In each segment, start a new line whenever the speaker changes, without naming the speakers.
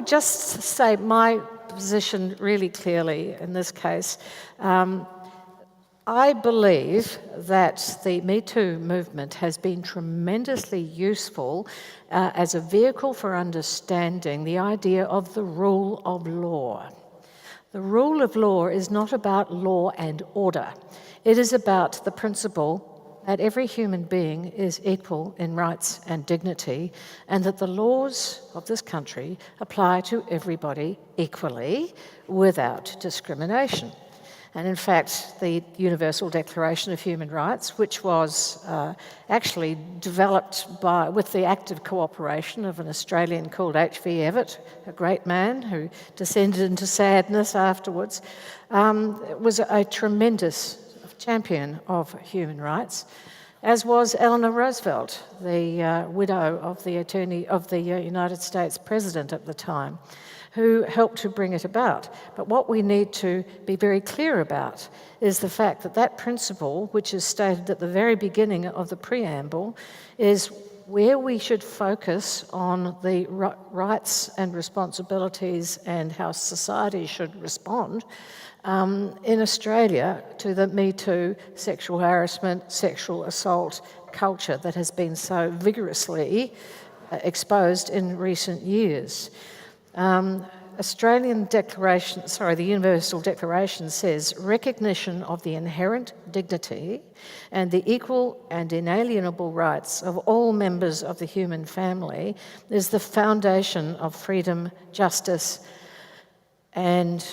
just say my position really clearly in this case. I believe that the Me Too movement has been tremendously useful as a vehicle for understanding the idea of the rule of law. The rule of law is not about law and order. It is about the principle that every human being is equal in rights and dignity, and that the laws of this country apply to everybody equally without discrimination. And in fact, the Universal Declaration of Human Rights, which was actually developed with the active cooperation of an Australian called H.V. Evatt, a great man who descended into sadness afterwards, was a tremendous champion of human rights, as was Eleanor Roosevelt, the widow of the United States President at the time, who helped to bring it about. But what we need to be very clear about is the fact that that principle, which is stated at the very beginning of the preamble, is where we should focus on the rights and responsibilities and how society should respond in Australia to the Me Too sexual harassment, sexual assault culture that has been so vigorously exposed in recent years. The Universal Declaration says recognition of the inherent dignity and the equal and inalienable rights of all members of the human family is the foundation of freedom, justice, and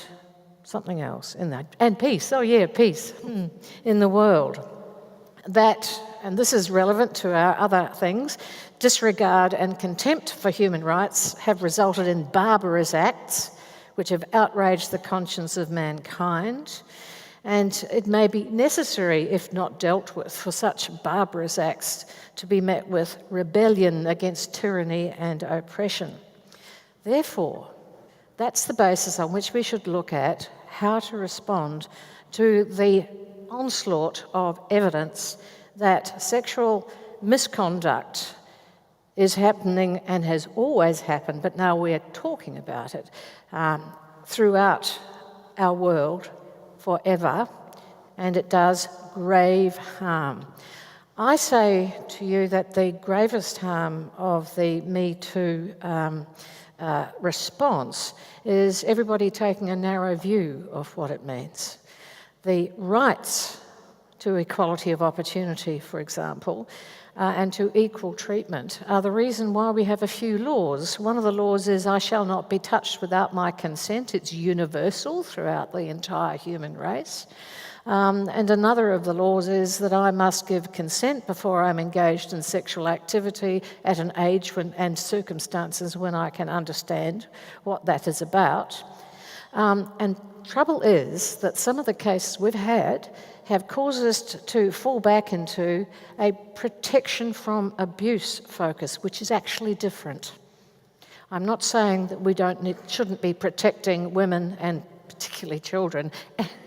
something else in that, and peace. Oh yeah, peace in the world. That, and this is relevant to our other things, disregard and contempt for human rights have resulted in barbarous acts which have outraged the conscience of mankind, and it may be necessary, if not dealt with, for such barbarous acts to be met with rebellion against tyranny and oppression. Therefore, that's the basis on which we should look at how to respond to the onslaught of evidence that sexual misconduct is happening and has always happened, but now we're talking about it throughout our world forever, and it does grave harm. I say to you that the gravest harm of the Me Too response is everybody taking a narrow view of what it means. The rights to equality of opportunity, for example, and to equal treatment are the reason why we have a few laws. One of the laws is I shall not be touched without my consent. It's universal throughout the entire human race. And another of the laws is that I must give consent before I'm engaged in sexual activity at an age and circumstances when I can understand what that is about. And trouble is that some of the cases we've had have caused us to fall back into a protection from abuse focus, which is actually different. I'm not saying that we shouldn't be protecting women and particularly children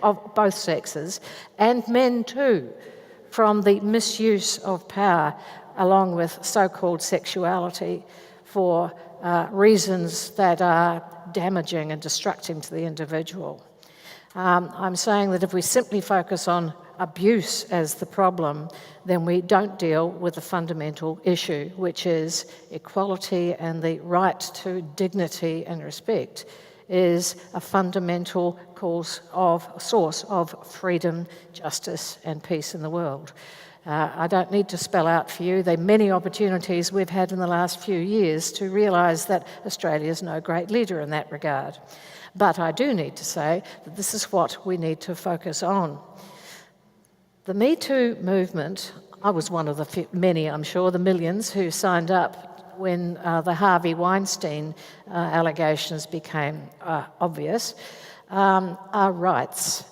of both sexes, and men too, from the misuse of power along with so-called sexuality for reasons that are damaging and destructive to the individual. I'm saying that if we simply focus on abuse as the problem, then we don't deal with the fundamental issue, which is equality, and the right to dignity and respect is a fundamental source of freedom, justice, and peace in the world. I don't need to spell out for you the many opportunities we've had in the last few years to realise that Australia is no great leader in that regard. But I do need to say that this is what we need to focus on. The Me Too movement, I was one of the many, I'm sure, the millions who signed up when the Harvey Weinstein allegations became obvious, are rights.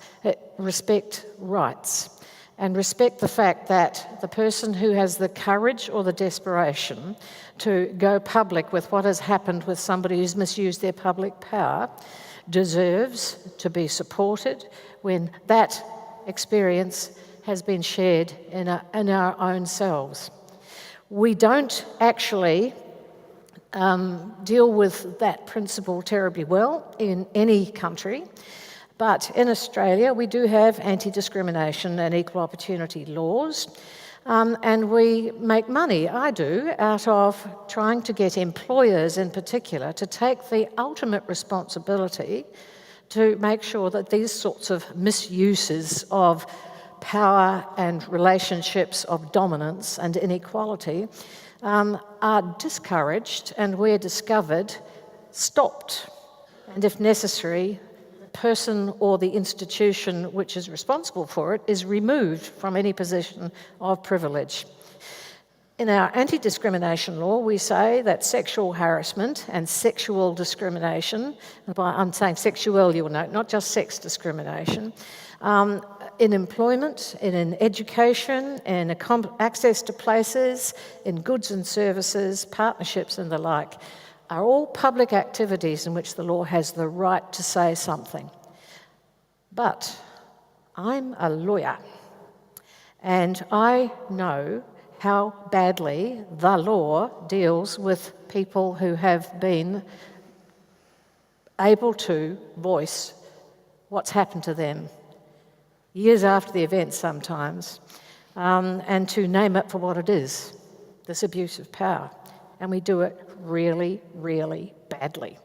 Respect rights. And respect the fact that the person who has the courage or the desperation to go public with what has happened with somebody who's misused their public power deserves to be supported when that experience has been shared in our own selves. We don't actually deal with that principle terribly well in any country. But in Australia, we do have anti-discrimination and equal opportunity laws. And we make money, I do, out of trying to get employers in particular to take the ultimate responsibility to make sure that these sorts of misuses of power and relationships of dominance and inequality are discouraged and, where discovered, stopped. And if necessary, the person or the institution which is responsible for it is removed from any position of privilege. In our anti-discrimination law, we say that sexual harassment and sexual discrimination, I'm saying sexual, you'll note, not just sex discrimination, in employment, in education, in access to places, in goods and services, partnerships and the like, are all public activities in which the law has the right to say something. But I'm a lawyer, and I know how badly the law deals with people who have been able to voice what's happened to them years after the event sometimes, and to name it for what it is, this abuse of power. And we do it really, really badly.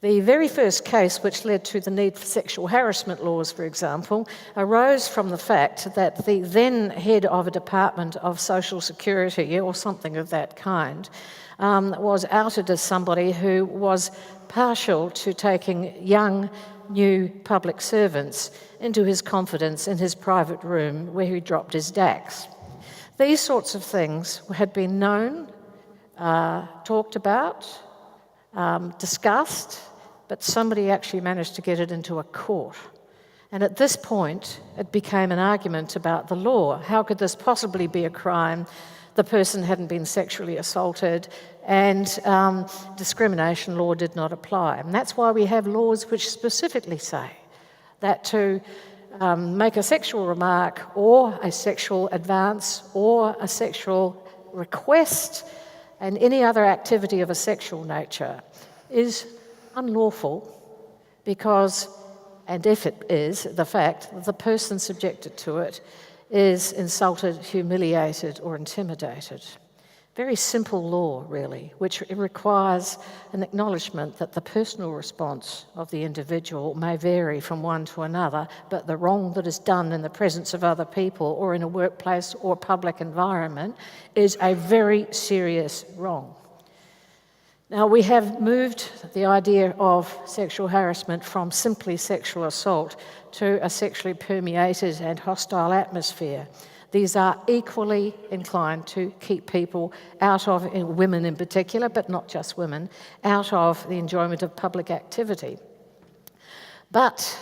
The very first case which led to the need for sexual harassment laws, for example, arose from the fact that the then head of a Department of Social Security, or something of that kind, was outed as somebody who was partial to taking young, new public servants into his confidence in his private room where he dropped his DAX. These sorts of things had been known, talked about, discussed, but somebody actually managed to get it into a court. And at this point, it became an argument about the law. How could this possibly be a crime? The person hadn't been sexually assaulted, and discrimination law did not apply. And that's why we have laws which specifically say that to make a sexual remark or a sexual advance or a sexual request and any other activity of a sexual nature is unlawful because, and if it is, the fact that the person subjected to it is insulted, humiliated, or intimidated. Very simple law, really, which requires an acknowledgement that the personal response of the individual may vary from one to another, but the wrong that is done in the presence of other people or in a workplace or public environment is a very serious wrong. Now, we have moved the idea of sexual harassment from simply sexual assault to a sexually permeated and hostile atmosphere. These are equally inclined to keep people out of, women in particular, but not just women, out of the enjoyment of public activity. But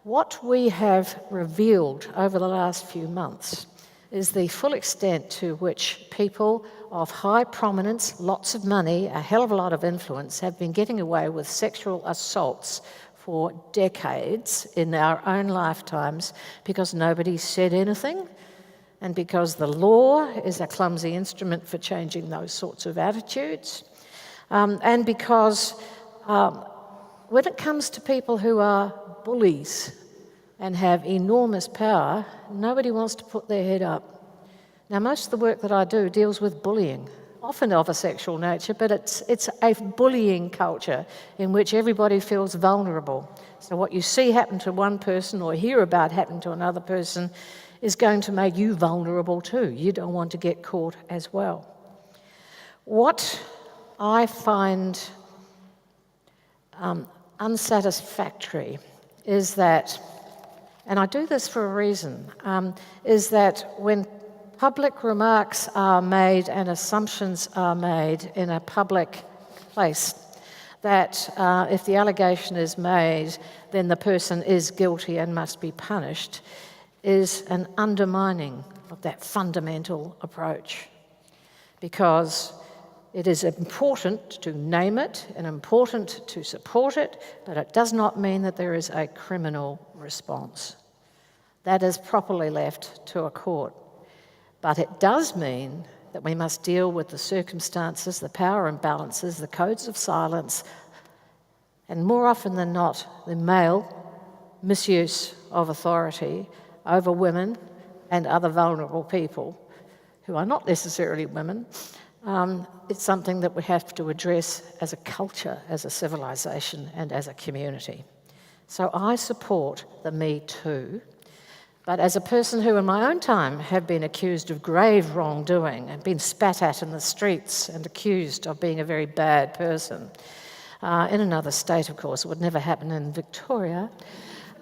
what we have revealed over the last few months is the full extent to which people of high prominence, lots of money, a hell of a lot of influence, have been getting away with sexual assaults for decades in our own lifetimes because nobody said anything, and because the law is a clumsy instrument for changing those sorts of attitudes, and because when it comes to people who are bullies and have enormous power, nobody wants to put their head up. Now, most of the work that I do deals with bullying, often of a sexual nature, but it's a bullying culture in which everybody feels vulnerable. So what you see happen to one person or hear about happen to another person is going to make you vulnerable too. You don't want to get caught as well. What I find unsatisfactory is that, and I do this for a reason, is that when public remarks are made and assumptions are made in a public place, that if the allegation is made, then the person is guilty and must be punished, is an undermining of that fundamental approach. Because it is important to name it and important to support it, but it does not mean that there is a criminal response. That is properly left to a court. But it does mean that we must deal with the circumstances, the power imbalances, the codes of silence, and more often than not, the male misuse of authority over women and other vulnerable people who are not necessarily women. It's something that we have to address as a culture, as a civilization, and as a community. So I support the Me Too, but as a person who in my own time have been accused of grave wrongdoing and been spat at in the streets and accused of being a very bad person, in another state, of course, it would never happen in Victoria,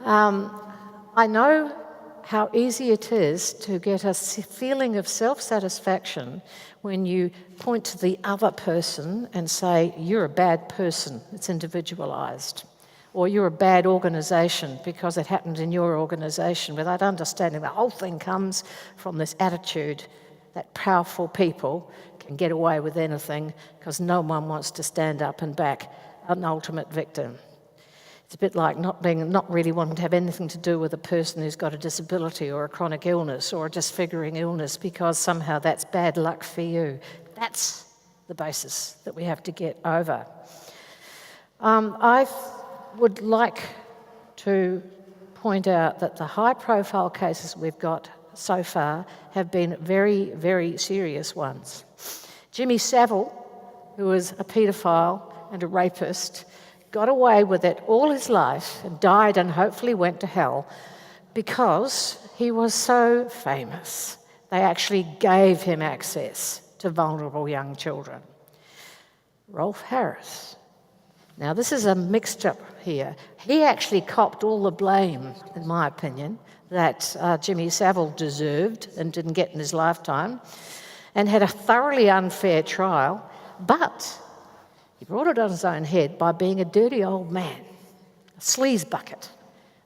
I know how easy it is to get a feeling of self-satisfaction when you point to the other person and say, you're a bad person, it's individualised. Or you're a bad organisation because it happened in your organisation, without understanding the whole thing comes from this attitude that powerful people can get away with anything because no one wants to stand up and back an ultimate victim. It's a bit like not really wanting to have anything to do with a person who's got a disability or a chronic illness or a disfiguring illness because somehow that's bad luck for you. That's the basis that we have to get over. I would like to point out that the high-profile cases we've got so far have been very, very serious ones. Jimmy Savile, who was a paedophile and a rapist, got away with it all his life and died and hopefully went to hell because he was so famous. They actually gave him access to vulnerable young children. Rolf Harris. Now, this is a mixed-up here. He actually copped all the blame, in my opinion, that Jimmy Savile deserved and didn't get in his lifetime, and had a thoroughly unfair trial, but he brought it on his own head by being a dirty old man, a sleaze bucket,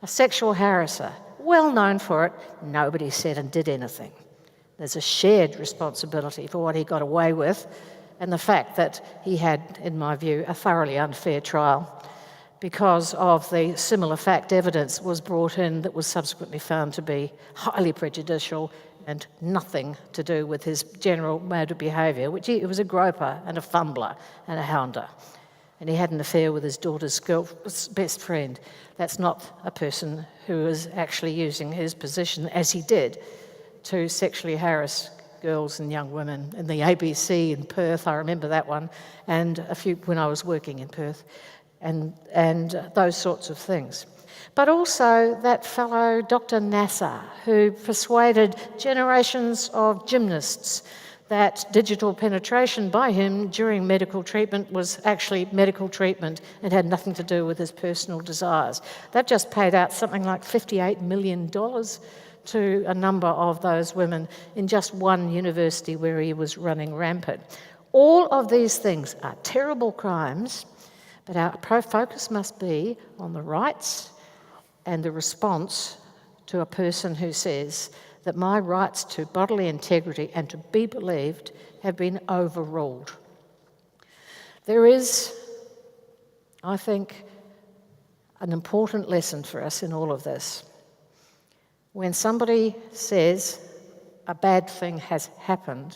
a sexual harasser, well known for it. Nobody said and did anything. There's a shared responsibility for what he got away with, and the fact that he had, in my view, a thoroughly unfair trial because of the similar fact evidence was brought in that was subsequently found to be highly prejudicial and nothing to do with his general mode of behaviour, which he was a groper and a fumbler and a hounder. And he had an affair with his daughter's best friend. That's not a person who is actually using his position, as he did, to sexually harass girls and young women in the ABC in Perth. I remember that one, and a few when I was working in Perth, and those sorts of things. But also that fellow Dr. Nasser, who persuaded generations of gymnasts that digital penetration by him during medical treatment was actually medical treatment and had nothing to do with his personal desires. They've just paid out something like $58 million to a number of those women in just one university where he was running rampant. All of these things are terrible crimes, but our focus must be on the rights and the response to a person who says that my rights to bodily integrity and to be believed have been overruled. There is, I think, an important lesson for us in all of this. When somebody says a bad thing has happened,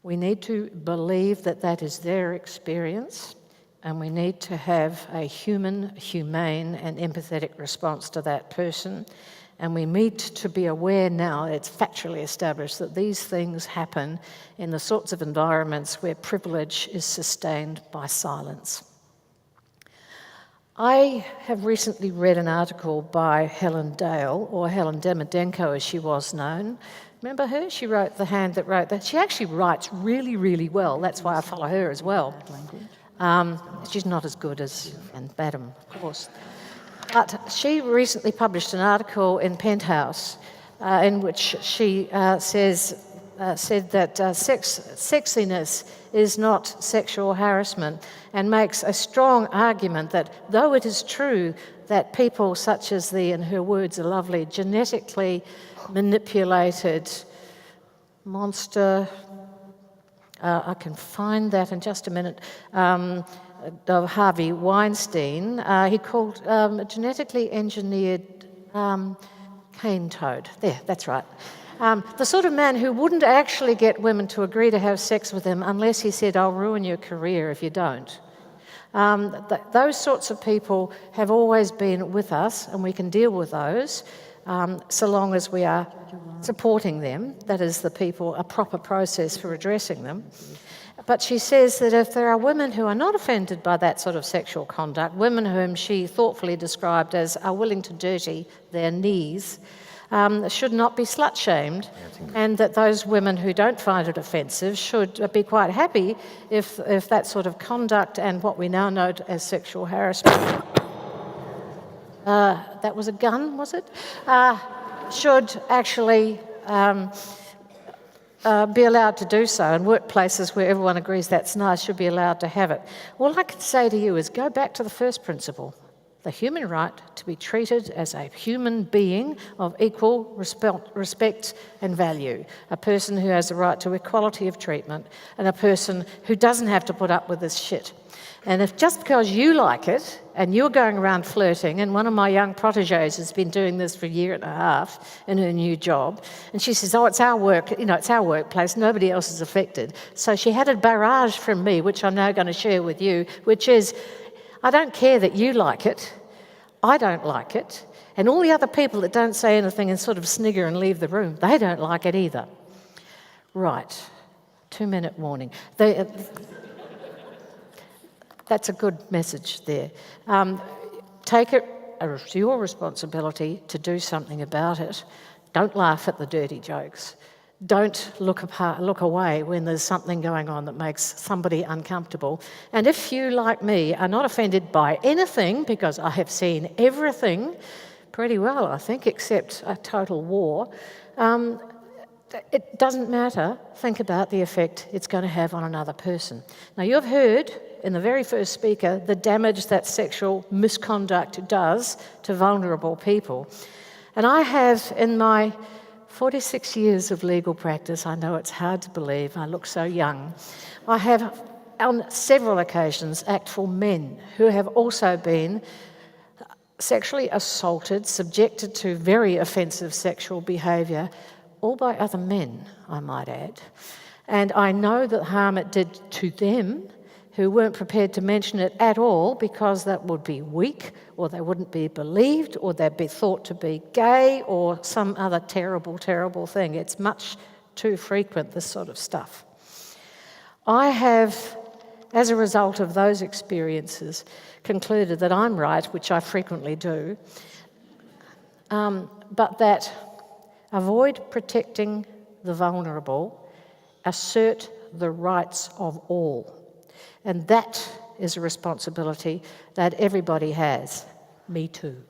we need to believe that that is their experience, and we need to have a humane and empathetic response to that person. And we need to be aware now, it's factually established, that these things happen in the sorts of environments where privilege is sustained by silence. I have recently read an article by Helen Dale, or Helen Demidenko as she was known. Remember her? She wrote The Hand That Wrote That. She actually writes really, really well. That's why I follow her as well. She's not as good as Anne Badham, of course. But she recently published an article in Penthouse in which she said that sexiness is not sexual harassment, and makes a strong argument that though it is true that people such as the, and her words are lovely, genetically manipulated monster, I can find that in just a minute, of Harvey Weinstein, he called genetically engineered cane toad. There, that's right. The sort of man who wouldn't actually get women to agree to have sex with him unless he said, "I'll ruin your career if you don't." Those sorts of people have always been with us, and we can deal with those so long as we are supporting them. That is, the people, a proper process for addressing them. But she says that if there are women who are not offended by that sort of sexual conduct, women whom she thoughtfully described as are willing to dirty their knees, should not be slut-shamed, and that those women who don't find it offensive should be quite happy if that sort of conduct and what we now know as sexual harassment, that was a gun, was it? Should actually be allowed to do so, and workplaces where everyone agrees that's nice should be allowed to have it. All I can say to you is go back to the first principle, the human right to be treated as a human being of equal respect and value, a person who has the right to equality of treatment, and a person who doesn't have to put up with this shit. And if just because you like it and you're going around flirting, and one of my young protégés has been doing this for a year and a half in her new job, and she says, "Oh, it's our work, it's our workplace, nobody else is affected." So she had a barrage from me, which I'm now going to share with you, which is, I don't care that you like it, I don't like it, and all the other people that don't say anything and sort of snigger and leave the room, they don't like it either. Right, 2-minute warning. That's a good message there. Take it as your responsibility to do something about it. Don't laugh at the dirty jokes. Don't look away when there's something going on that makes somebody uncomfortable. And if you, like me, are not offended by anything, because I have seen everything pretty well, I think, except a total war, it doesn't matter. Think about the effect it's going to have on another person. Now, you've heard in the very first speaker the damage that sexual misconduct does to vulnerable people. And I have, in my 46 years of legal practice, I know it's hard to believe, I look so young, I have on several occasions acted for men who have also been sexually assaulted, subjected to very offensive sexual behaviour, all by other men, I might add. And I know the harm it did to them, who weren't prepared to mention it at all because that would be weak, or they wouldn't be believed, or they'd be thought to be gay, or some other terrible, terrible thing. It's much too frequent, this sort of stuff. I have, as a result of those experiences, concluded that I'm right, which I frequently do, but that avoid protecting the vulnerable, assert the rights of all. And that is a responsibility that everybody has, me too.